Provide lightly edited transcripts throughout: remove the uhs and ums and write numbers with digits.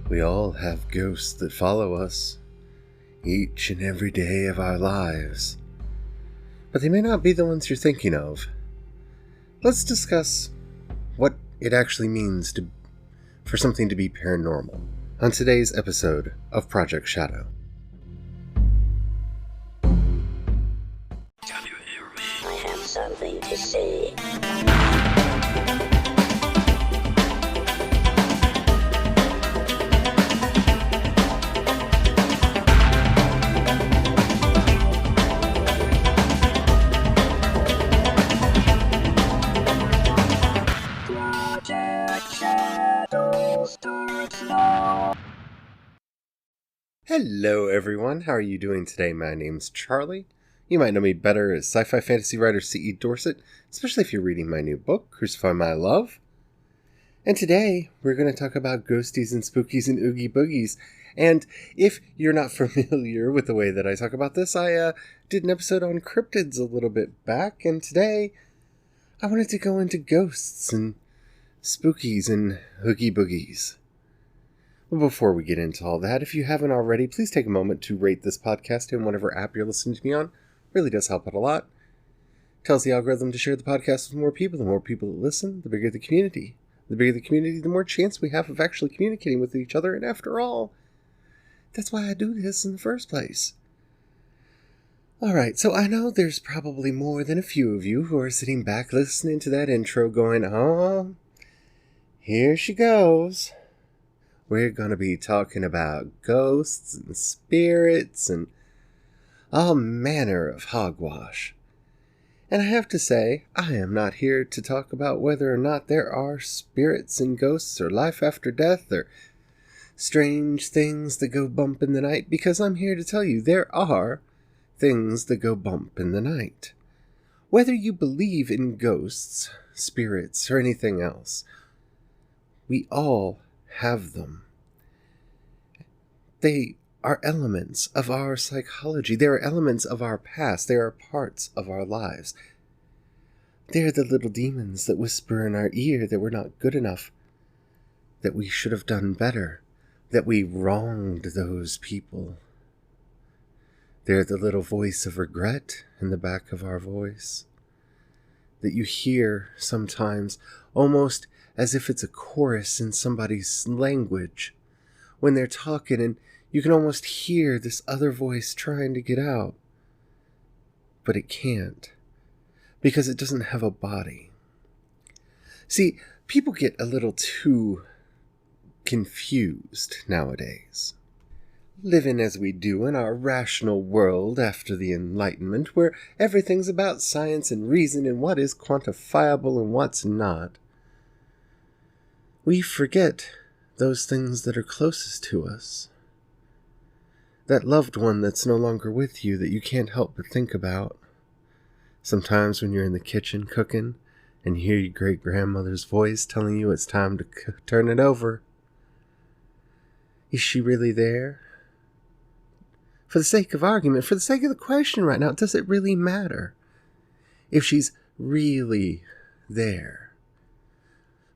We all have ghosts that follow us each and every day of our lives, but they may not be the ones you're thinking of. Let's discuss what it actually means for something to be paranormal on today's episode of Project Shadow. I have something to say. Hello everyone, how are you doing today? My name's Charlie. You might know me better as sci-fi fantasy writer C.E. Dorset, especially if you're reading my new book, Crucify My Love. And today, we're going to talk about ghosties and spookies and oogie boogies. And if you're not familiar with the way that I talk about this, I did an episode on cryptids a little bit back, and today I wanted to go into ghosts and spookies and oogie boogies. But before we get into all that, if you haven't already, please take a moment to rate this podcast in whatever app you're listening to me on. It really does help out a lot. Tells the algorithm to share the podcast with more people. The more people that listen, the bigger the community. The bigger the community, the more chance we have of actually communicating with each other. And after all, that's why I do this in the first place. Alright, so I know there's probably more than a few of you who are sitting back listening to that intro going, oh, here she goes. We're going to be talking about ghosts and spirits and all manner of hogwash. And I have to say, I am not here to talk about whether or not there are spirits and ghosts or life after death or strange things that go bump in the night, because I'm here to tell you there are things that go bump in the night. Whether you believe in ghosts, spirits, or anything else, we all have them. They are elements of our psychology. They are elements of our past. They are parts of our lives. They are the little demons that whisper in our ear that we're not good enough, that we should have done better, that we wronged those people. They're the little voice of regret in the back of our voice that you hear sometimes almost as if it's a chorus in somebody's language when they're talking, and you can almost hear this other voice trying to get out, but it can't because it doesn't have a body. See, people get a little too confused nowadays. Living as we do in our rational world after the Enlightenment, where everything's about science and reason and what is quantifiable and what's not, we forget those things that are closest to us. That loved one that's no longer with you that you can't help but think about. Sometimes when you're in the kitchen cooking and you hear your great-grandmother's voice telling you it's time to turn it over. Is she really there? For the sake of argument, for the sake of the question right now, does it really matter if she's really there?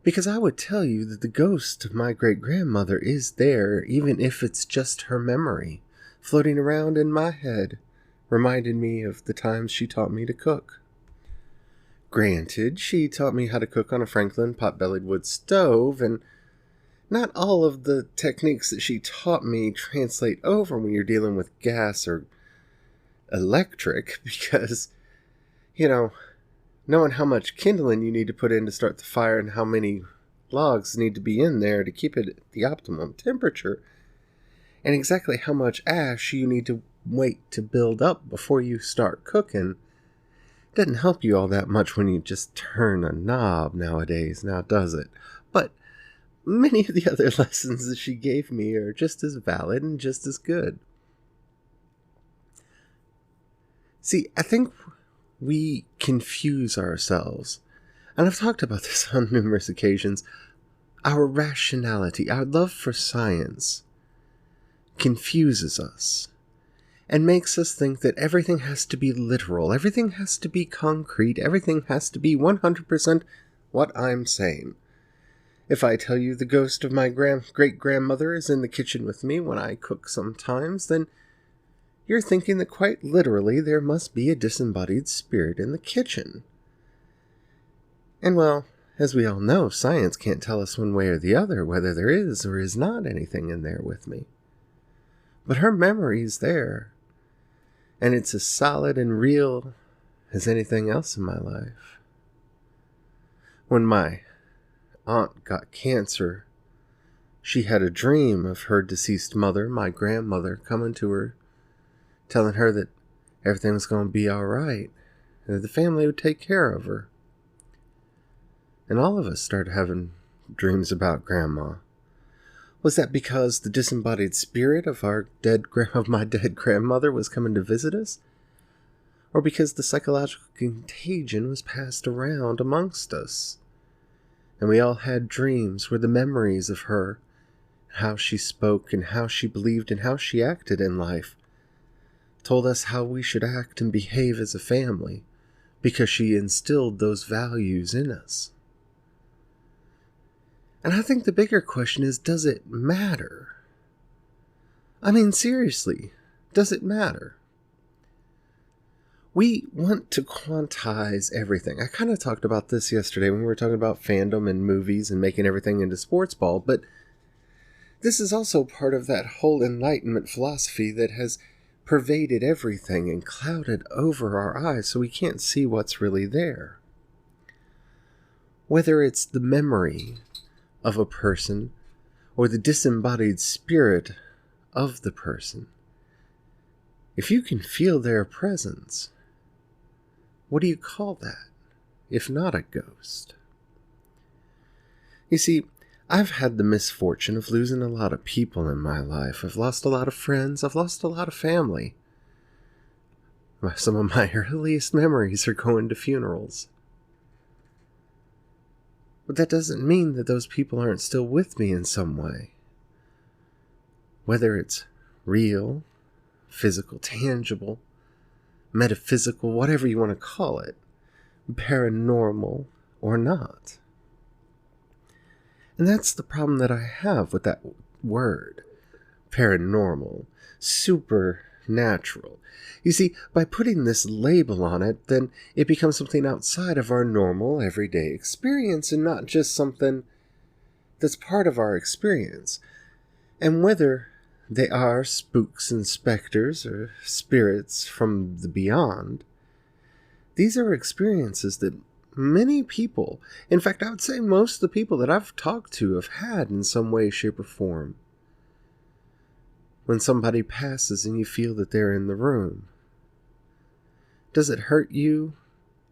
Because I would tell you that the ghost of my great-grandmother is there, even if it's just her memory, floating around in my head, reminding me of the times she taught me to cook. Granted, she taught me how to cook on a Franklin pot-bellied wood stove, and not all of the techniques that she taught me translate over when you're dealing with gas or electric, because, knowing how much kindling you need to put in to start the fire and how many logs need to be in there to keep it at the optimum temperature, and exactly how much ash you need to wait to build up before you start cooking, doesn't help you all that much when you just turn a knob nowadays, now does it? But many of the other lessons that she gave me are just as valid and just as good. See, I think we confuse ourselves, and I've talked about this on numerous occasions. Our rationality, our love for science, confuses us and makes us think that everything has to be literal, everything has to be concrete, everything has to be 100% what I'm saying. If I tell you the ghost of my great-grandmother is in the kitchen with me when I cook sometimes, then you're thinking that quite literally there must be a disembodied spirit in the kitchen. And well, as we all know, science can't tell us one way or the other whether there is or is not anything in there with me. But her memory's there, and it's as solid and real as anything else in my life. When my aunt got cancer, she had a dream of her deceased mother, my grandmother, coming to her, telling her that everything was going to be all right, and that the family would take care of her. And all of us started having dreams about Grandma. Was that because the disembodied spirit of my dead grandmother was coming to visit us? Or because the psychological contagion was passed around amongst us? And we all had dreams where the memories of her, how she spoke and how she believed and how she acted in life, told us how we should act and behave as a family, because she instilled those values in us. And I think the bigger question is, does it matter? I mean, seriously, does it matter? We want to quantize everything. I kind of talked about this yesterday when we were talking about fandom and movies and making everything into sports ball, but this is also part of that whole Enlightenment philosophy that has pervaded everything and clouded over our eyes so we can't see what's really there. Whether it's the memory of a person or the disembodied spirit of the person, if you can feel their presence, what do you call that, if not a ghost? You see, I've had the misfortune of losing a lot of people in my life. I've lost a lot of friends. I've lost a lot of family. Some of my earliest memories are going to funerals. But that doesn't mean that those people aren't still with me in some way. Whether it's real, physical, tangible, metaphysical, whatever you want to call it, paranormal or not. And that's the problem that I have with that word, paranormal, supernatural. You see, by putting this label on it, then it becomes something outside of our normal, everyday experience and not just something that's part of our experience. And whether they are spooks and specters or spirits from the beyond, these are experiences that many people, in fact, I would say most of the people that I've talked to have had in some way, shape, or form. When somebody passes and you feel that they're in the room, does it hurt you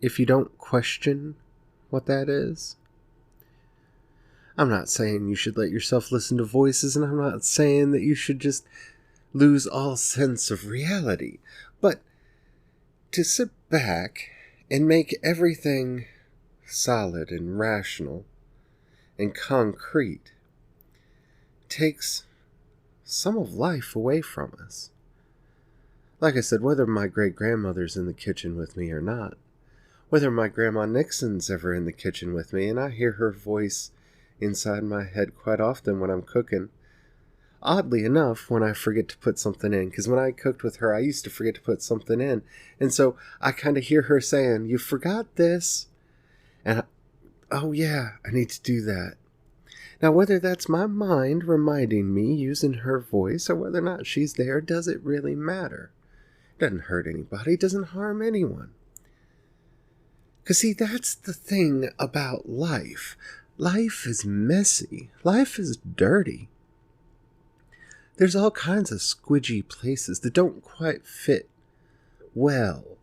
if you don't question what that is? I'm not saying you should let yourself listen to voices, and I'm not saying that you should just lose all sense of reality, but to sit back and make everything solid and rational and concrete takes some of life away from us. Like I said, whether my great-grandmother's in the kitchen with me or not, whether my Grandma Nixon's ever in the kitchen with me, and I hear her voice inside my head quite often when I'm cooking. Oddly enough, when I forget to put something in, because when I cooked with her, I used to forget to put something in, and so I kind of hear her saying, "You forgot this," and oh yeah, I need to do that. Now, whether that's my mind reminding me using her voice, or whether or not she's there, does it really matter? It doesn't hurt anybody, it doesn't harm anyone. Because see, that's the thing about life. Life is messy. Life is dirty. There's all kinds of squidgy places that don't quite fit well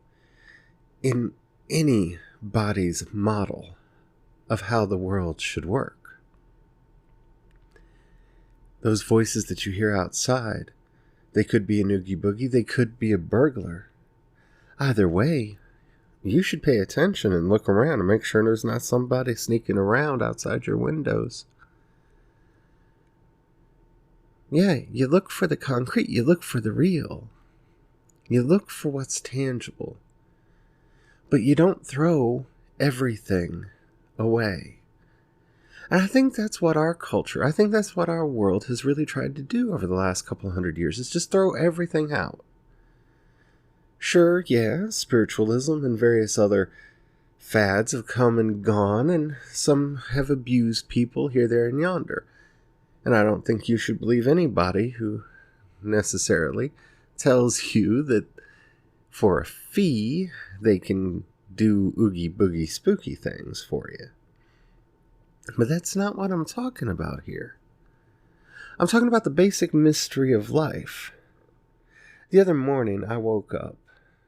in anybody's model of how the world should work. Those voices that you hear outside, they could be an oogie boogie, they could be a burglar. Either way, you should pay attention and look around and make sure there's not somebody sneaking around outside your windows. Yeah, you look for the concrete, you look for the real. You look for what's tangible. But you don't throw everything away. And I think that's what our culture, I think that's what our world has really tried to do over the last couple hundred years, is just throw everything out. Sure, yeah, spiritualism and various other fads have come and gone, and some have abused people here, there, and yonder. And I don't think you should believe anybody who necessarily tells you that for a fee they can do oogie boogie spooky things for you. But that's not what I'm talking about here. I'm talking about the basic mystery of life. The other morning I woke up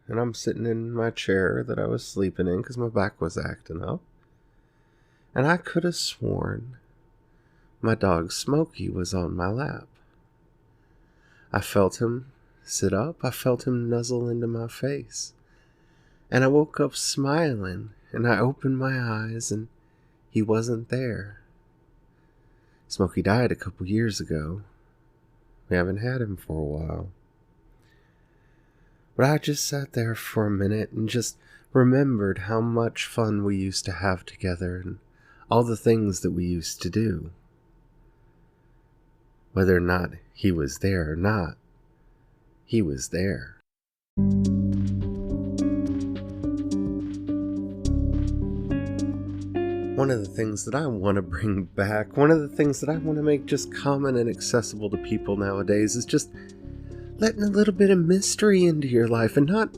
and I'm sitting in my chair that I was sleeping in because my back was acting up. And I could have sworn my dog Smokey was on my lap. I felt him sit up. I felt him nuzzle into my face. And I woke up smiling, and I opened my eyes, and he wasn't there. Smokey died a couple years ago. We haven't had him for a while. But I just sat there for a minute and just remembered how much fun we used to have together and all the things that we used to do. Whether or not he was there or not, he was there. One of the things that I want to bring back, one of the things that I want to make just common and accessible to people nowadays is just letting a little bit of mystery into your life and not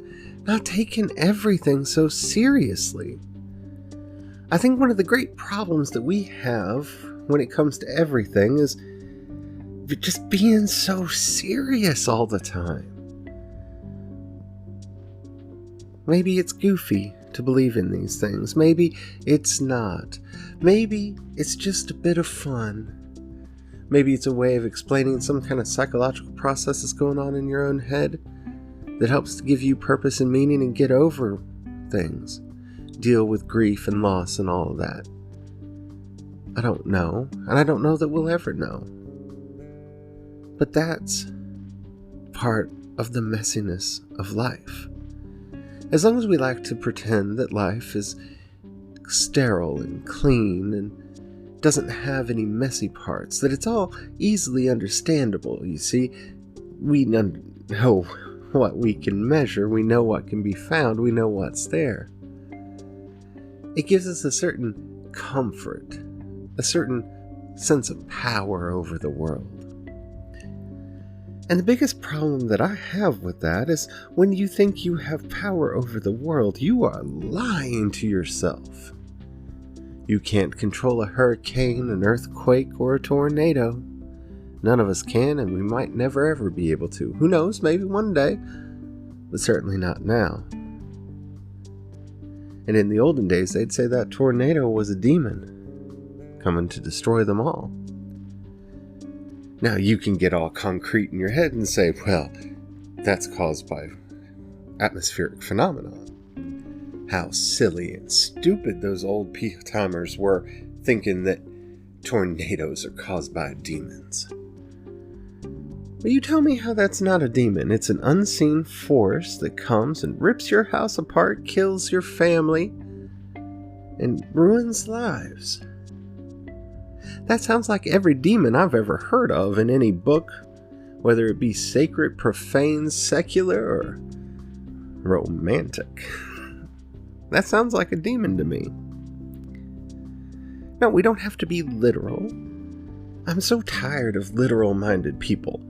taking everything so seriously. I think one of the great problems that we have when it comes to everything is just being so serious all the time. Maybe it's goofy to believe in these things. Maybe it's not. Maybe it's just a bit of fun. Maybe it's a way of explaining some kind of psychological process that's going on in your own head that helps to give you purpose and meaning and get over things. Deal with grief and loss and all of that. I don't know, and I don't know that we'll ever know. But that's part of the messiness of life. As long as we like to pretend that life is sterile and clean and doesn't have any messy parts, that it's all easily understandable, you see, we know what we can measure, we know what can be found, we know what's there. It gives us a certain comfort, a certain sense of power over the world. And the biggest problem that I have with that is when you think you have power over the world, you are lying to yourself. You can't control a hurricane, an earthquake, or a tornado. None of us can, and we might never ever be able to. Who knows, maybe one day, but certainly not now. And in the olden days, they'd say that tornado was a demon coming to destroy them all. Now, you can get all concrete in your head and say, well, that's caused by atmospheric phenomenon. How silly and stupid those old timers were thinking that tornadoes are caused by demons. But you tell me how that's not a demon. It's an unseen force that comes and rips your house apart, kills your family, and ruins lives. That sounds like every demon I've ever heard of in any book, whether it be sacred, profane, secular, or romantic. That sounds like a demon to me. No, we don't have to be literal. I'm so tired of literal-minded people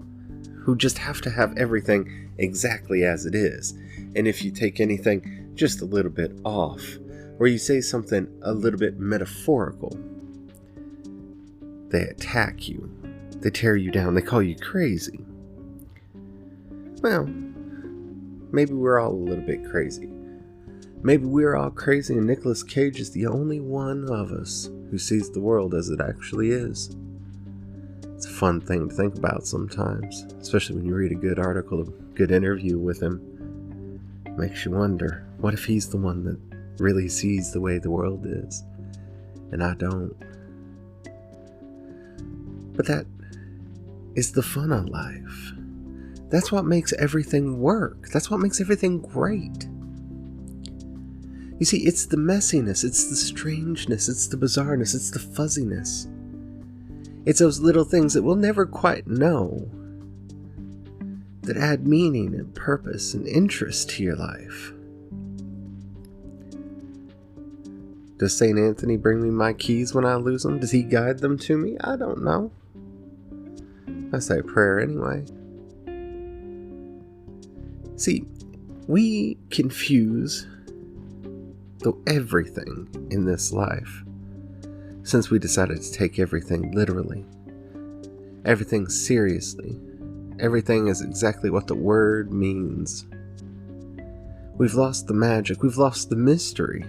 who just have to have everything exactly as it is. And if you take anything just a little bit off, or you say something a little bit metaphorical, they attack you. They tear you down. They call you crazy. Well, maybe we're all a little bit crazy. Maybe we're all crazy and Nicolas Cage is the only one of us who sees the world as it actually is. It's a fun thing to think about sometimes, especially when you read a good article, a good interview with him. It makes you wonder, what if he's the one that really sees the way the world is, and I don't? But that is the fun of life. That's what makes everything work. That's what makes everything great. You see, it's the messiness, it's the strangeness, it's the bizarreness, it's the fuzziness. It's those little things that we'll never quite know that add meaning and purpose and interest to your life. Does St. Anthony bring me my keys when I lose them? Does he guide them to me? I don't know. I say a prayer anyway. See, we confuse everything in this life since we decided to take everything literally, everything seriously. Everything is exactly what the word means. We've lost the magic, we've lost the mystery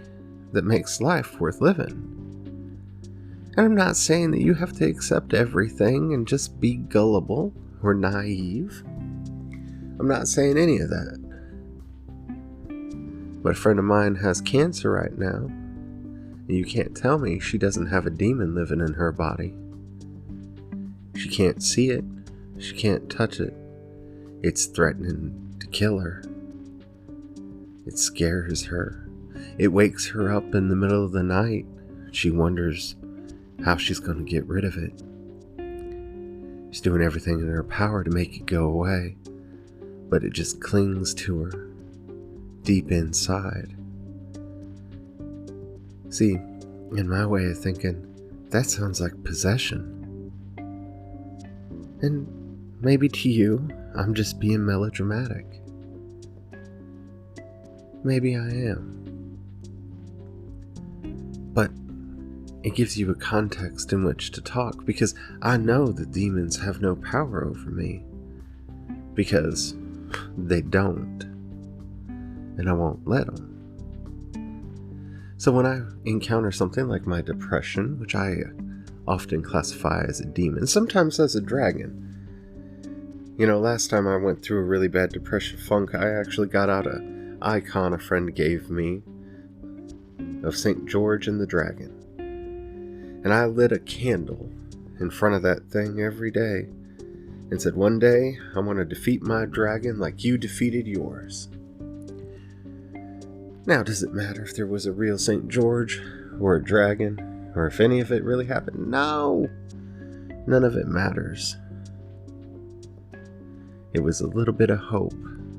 that makes life worth living. And I'm not saying that you have to accept everything and just be gullible or naive. I'm not saying any of that. But a friend of mine has cancer right now, and you can't tell me she doesn't have a demon living in her body. She can't see it. She can't touch it. It's threatening to kill her. It scares her. It wakes her up in the middle of the night. She wonders how she's going to get rid of it. She's doing everything in her power to make it go away, but it just clings to her deep inside. See, in my way of thinking, that sounds like possession. And maybe to you, I'm just being melodramatic. Maybe I am. But it gives you a context in which to talk, because I know that demons have no power over me. Because they don't. And I won't let them. So when I encounter something like my depression, which I often classify as a demon, sometimes as a dragon. You know, last time I went through a really bad depression funk, I actually got out an icon a friend gave me of St. George and the Dragon. And I lit a candle in front of that thing every day and said, one day I want to defeat my dragon like you defeated yours. Now, does it matter if there was a real St. George or a dragon, or if any of it really happened? No! None of it matters. It was a little bit of hope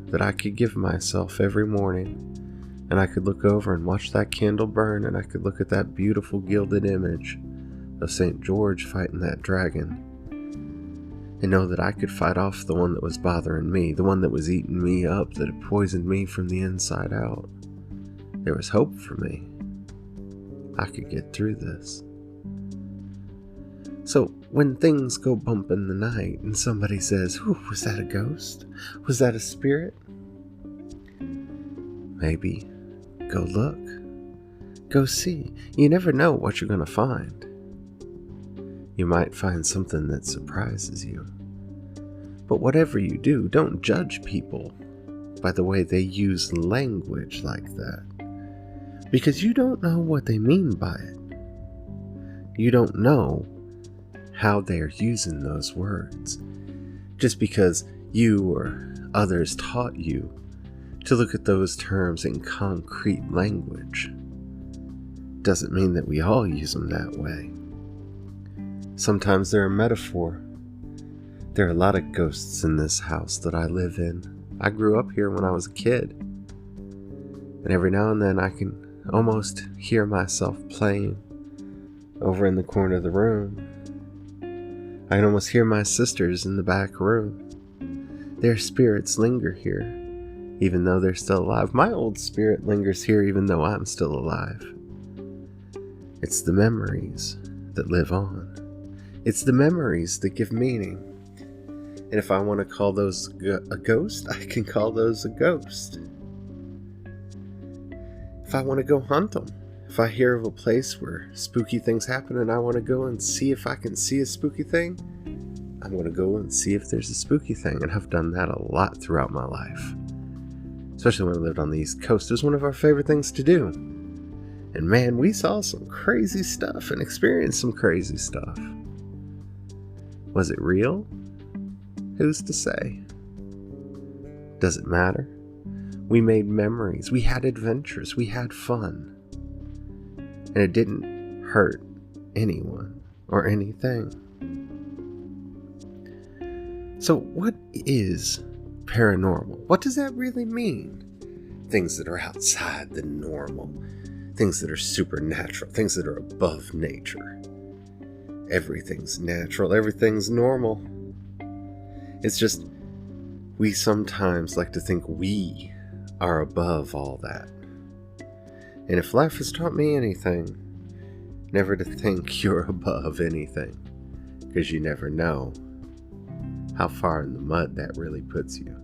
that I could give myself every morning, and I could look over and watch that candle burn, and I could look at that beautiful gilded image of St. George fighting that dragon, and know that I could fight off the one that was bothering me, the one that was eating me up, that had poisoned me from the inside out. There was hope for me. I could get through this. So when things go bump in the night and somebody says, "Ooh, was that a ghost? Was that a spirit?" Maybe go look. Go see. You never know what you're going to find. You might find something that surprises you. But whatever you do, don't judge people by the way they use language like that. Because you don't know what they mean by it. You don't know how they are using those words. Just because you or others taught you to look at those terms in concrete language doesn't mean that we all use them that way. Sometimes they're a metaphor. There are a lot of ghosts in this house that I live in. I grew up here when I was a kid. And every now and then I can almost hear myself playing over in the corner of the room. I can almost hear my sisters in the back room. Their spirits linger here, even though they're still alive. My old spirit lingers here even though I'm still alive. It's the memories that live on. It's the memories that give meaning. And if I want to call those a ghost, I can call those a ghost. If I want to go hunt them, if I hear of a place where spooky things happen and I want to go and see if I can see a spooky thing, I'm going to go and see if there's a spooky thing. And I've done that a lot throughout my life. Especially when I lived on the East Coast. It was one of our favorite things to do. And man, we saw some crazy stuff and experienced some crazy stuff. Was it real? Who's to say? Does it matter? We made memories. We had adventures. We had fun. And it didn't hurt anyone or anything. So what is paranormal? What does that really mean? Things that are outside the normal. Things that are supernatural. Things that are above nature. Everything's natural. Everything's normal. It's just, we sometimes like to think we are above all that. And if life has taught me anything, never to think you're above anything. Because you never know how far in the mud that really puts you.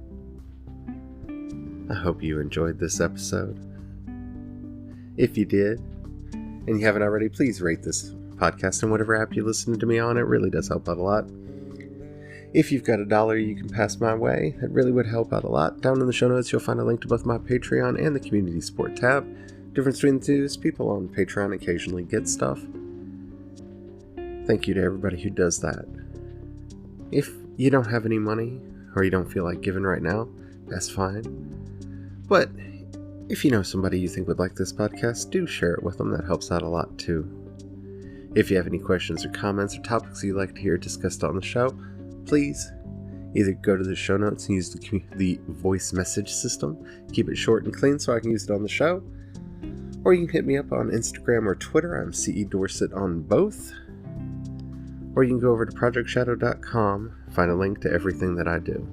I hope you enjoyed this episode. If you did, and you haven't already, please rate this podcast in whatever app you listen to me on. It really does help out a lot. If you've got $1 you can pass my way, that really would help out a lot. Down in the show notes, you'll find a link to both my Patreon and the community support tab. Difference between the two is people on Patreon occasionally get stuff. Thank you to everybody who does that. If you don't have any money, or you don't feel like giving right now, that's fine. But if you know somebody you think would like this podcast, do share it with them. That helps out a lot too. If you have any questions or comments or topics you'd like to hear discussed on the show, please either go to the show notes and use the voice message system. Keep it short and clean so I can use it on the show. Or you can hit me up on Instagram or Twitter. I'm CE Dorset on both. Or you can go over to projectshadow.com, find a link to everything that I do.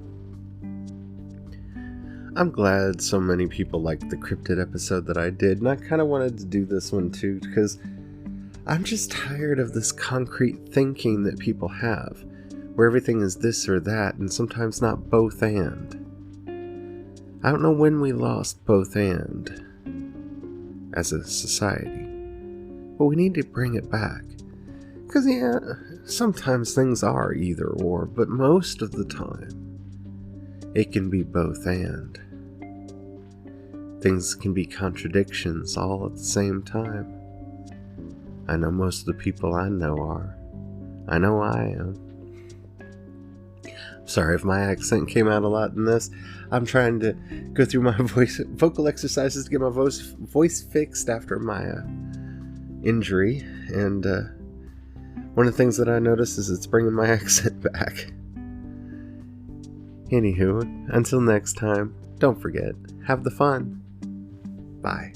I'm glad so many people liked the cryptid episode that I did, and I kind of wanted to do this one too, because I'm just tired of this concrete thinking that people have, where everything is this or that, and sometimes not both and. I don't know when we lost both and as a society, but we need to bring it back. Because yeah, sometimes things are either or, but most of the time, it can be both and. Things can be contradictions all at the same time. I know most of the people I know are. I know I am. Sorry if my accent came out a lot in this. I'm trying to go through my vocal exercises to get my voice fixed after my injury, and one of the things that I noticed is it's bringing my accent back. Anywho, until next time, don't forget, have the fun. Bye.